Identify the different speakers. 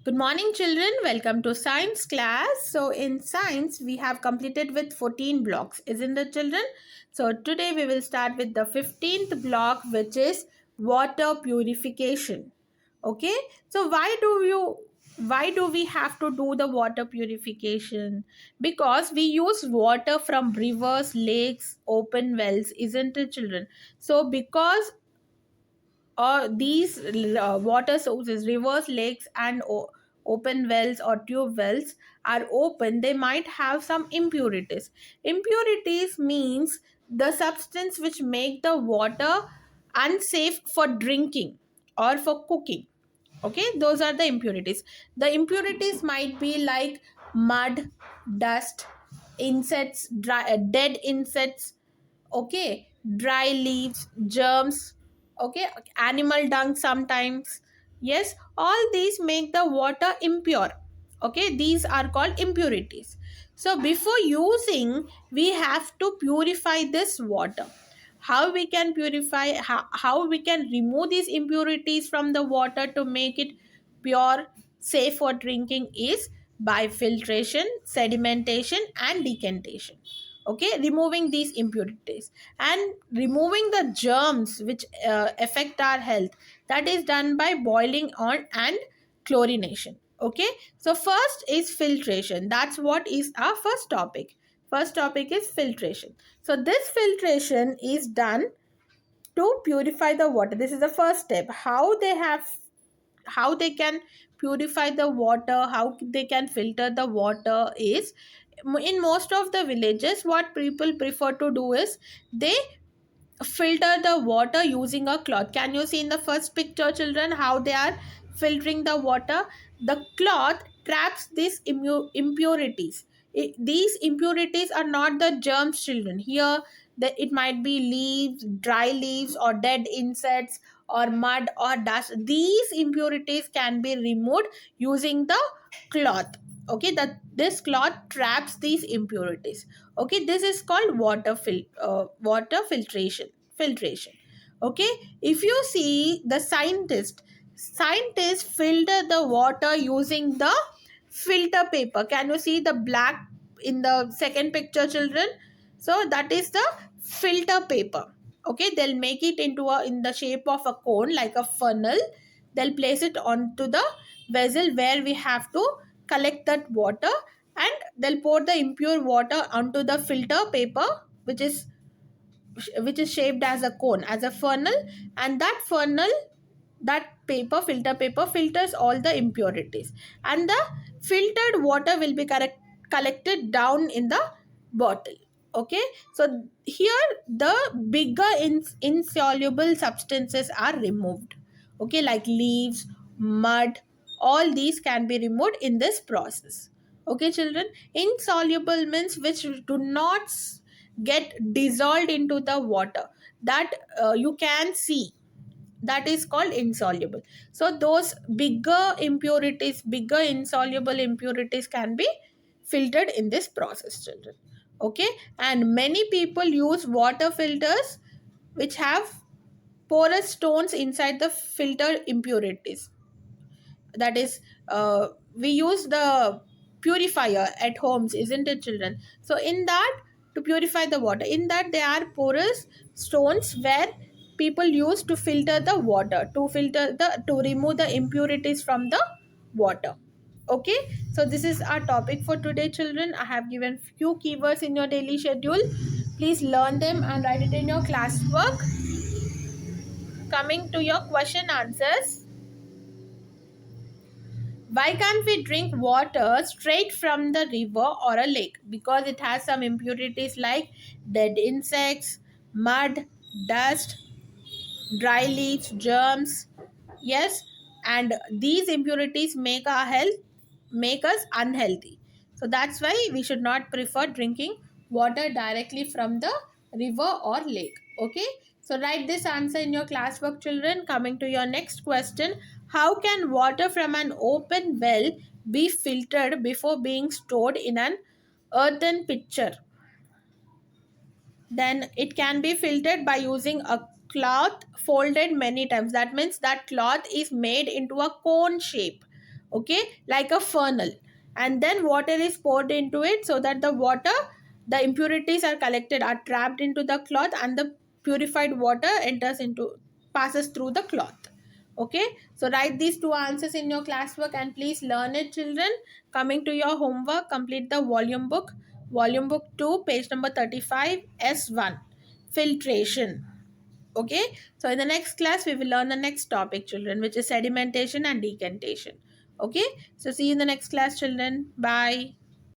Speaker 1: Good morning, children. Welcome to science class. So, in science, we have completed with 14 blocks, isn't it, children? So, today we will start with the 15th block, which is water purification. Okay. So, why do we have to do the water purification? Because we use water from rivers, lakes, open wells, isn't it, children? So, because these water sources, rivers, lakes, and open wells or tube wells are open, they might have some impurities. Impurities means the substance which make the water unsafe for drinking or for cooking. Okay, those are the impurities. The impurities might be like mud, dust, insects, dead insects, okay, dry leaves, germs, okay, animal dung sometimes. Yes, all these make the water impure. Okay, these are called impurities. So before using, we have to purify this water. How we can purify, how we can remove these impurities from the water to make it pure, safe for drinking is by filtration, sedimentation, and decantation. Okay, removing these impurities and removing the germs which affect our health, that is done by boiling on and chlorination. Okay, so first is filtration. That's what is our first topic. First topic is filtration. So this filtration is done to purify the water. This is the first step. How they can purify the water, how they can filter the water is, in most of the villages, what people prefer to do is they filter the water using a cloth. Can you see in the first picture, children, how they are filtering the water? The cloth traps these impurities. These impurities are not the germs, children. Here, it might be leaves, dry leaves, or dead insects, or mud or dust. These impurities can be removed using the cloth. Okay, that this cloth traps these impurities. Okay, this is called water filtration. Okay, if you see the scientists filter the water using the filter paper. Can you see the black in the second picture, children? So that is the filter paper. Okay, they'll make it into a in the shape of a cone, like a funnel. They'll place it onto the vessel where we have to collect that water, and they'll pour the impure water onto the filter paper, which is shaped as a cone, as a funnel. And that funnel, that paper, filter paper, filters all the impurities, and the filtered water will be collected down in the bottle. Okay, so here the bigger insoluble substances are removed. Okay, like leaves, mud, all these can be removed in this process. Okay, children, insoluble means which do not get dissolved into the water, that you can see, that is called insoluble. So those bigger insoluble impurities can be filtered in this process, children. Okay, and many people use water filters which have porous stones inside the filter impurities. That is, we use the purifier at homes, isn't it, children? So in that, to purify the water, in that there are porous stones where people use to filter the water, to remove the impurities from the water. Okay, so this is our topic for today, children. I have given few keywords in your daily schedule. Please learn them and write it in your classwork. Coming to your question answers, why can't we drink water straight from the river or a lake? Because it has some impurities like dead insects, mud, dust, dry leaves, germs. Yes, and these impurities make us unhealthy. So that's why we should not prefer drinking water directly from the river or lake. Okay, so write this answer in your classwork, children. Coming to your next question, how can water from an open well be filtered before being stored in an earthen pitcher? Then it can be filtered by using a cloth folded many times. That means that cloth is made into a cone shape. okay, like a funnel, and then water is poured into it so that the impurities are collected, are trapped into the cloth, and the purified water passes through the cloth. Okay, so write these two answers in your classwork and please learn it, children. Coming to your homework, complete the volume book 2, page number 35, S1, filtration. Okay, so in the next class we will learn the next topic, children, which is sedimentation and decantation. Okay, so see you in the next class, children. Bye.